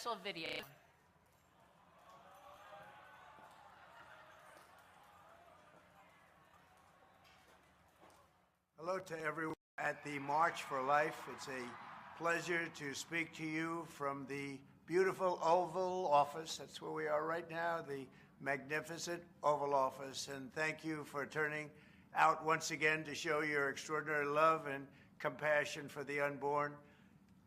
special video. Hello to everyone at the March for Life. It's a pleasure to speak to you from the beautiful Oval Office. That's where we are right now, the magnificent Oval Office. And thank you for turning out once again to show your extraordinary love and compassion for the unborn.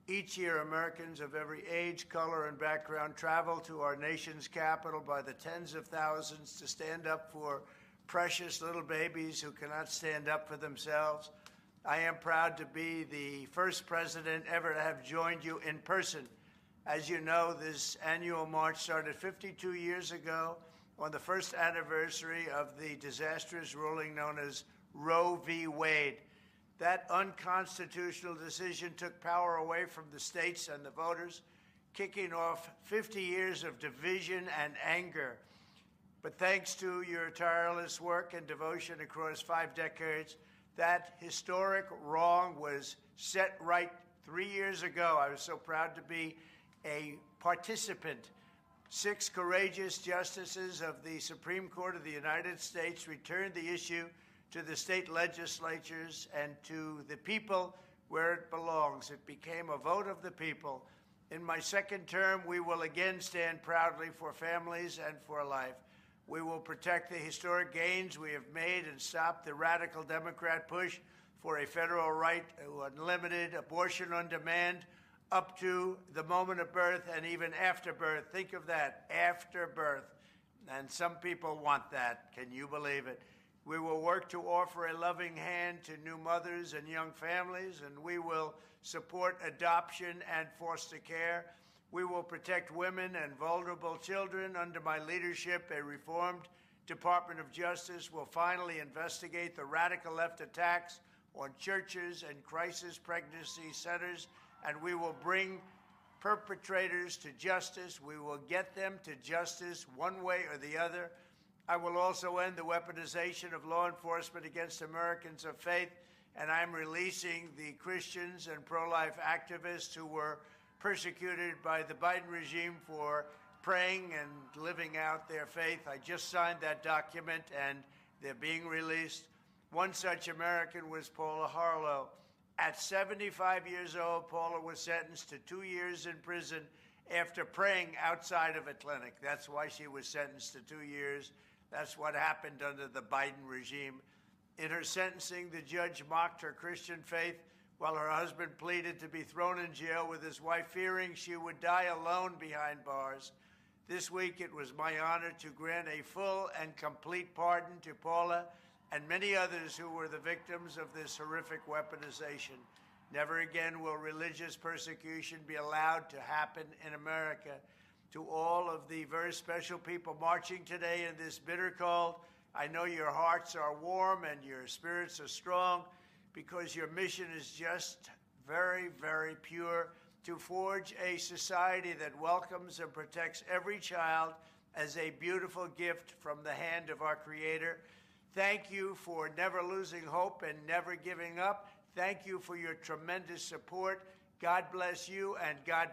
Each year, Americans of every age, color, and background travel to our nation's capital by the tens of thousands to stand up for precious little babies who cannot stand up for themselves. I am proud to be the first president ever to have joined you in person. As you know, this annual march started 52 years ago on the first anniversary of the disastrous ruling known as Roe v. Wade. That unconstitutional decision took power away from the states and the voters, kicking off 50 years of division and anger. But thanks to your tireless work and devotion across 5 decades, that historic wrong was set right 3 years ago. I was so proud to be a participant. 6 courageous justices of the Supreme Court of the United States returned the issue to the state legislatures and to the people where it belongs. It became a vote of the people. In my second term, we will again stand proudly for families and for life. We will protect the historic gains we have made and stop the radical Democrat push for a federal right to unlimited abortion on demand up to the moment of birth and even after birth. Think of that, after birth. And some people want that. Can you believe it? We will work to offer a loving hand to new mothers and young families, and we will support adoption and foster care. We will protect women and vulnerable children. Under my leadership, a reformed Department of Justice will finally investigate the radical left attacks on churches and crisis pregnancy centers, and we will bring perpetrators to justice. We will get them to justice one way or the other. I will also end the weaponization of law enforcement against Americans of faith, and I'm releasing the Christians and pro-life activists who were persecuted by the Biden regime for praying and living out their faith. I just signed that document, and they're being released. One such American was Paula Harlow. At 75 years old, Paula was sentenced to 2 years in prison after praying outside of a clinic. That's why she was sentenced to 2 years. That's what happened under the Biden regime. In her sentencing, the judge mocked her Christian faith while her husband pleaded to be thrown in jail with his wife, fearing she would die alone behind bars. This week, it was my honor to grant a full and complete pardon to Paula and many others who were the victims of this horrific weaponization. Never again will religious persecution be allowed to happen in America. To all of the very special people marching today in this bitter cold, I know your hearts are warm and your spirits are strong because your mission is just very, very pure, to forge a society that welcomes and protects every child as a beautiful gift from the hand of our Creator. Thank you for never losing hope and never giving up. Thank you for your tremendous support. God bless you and God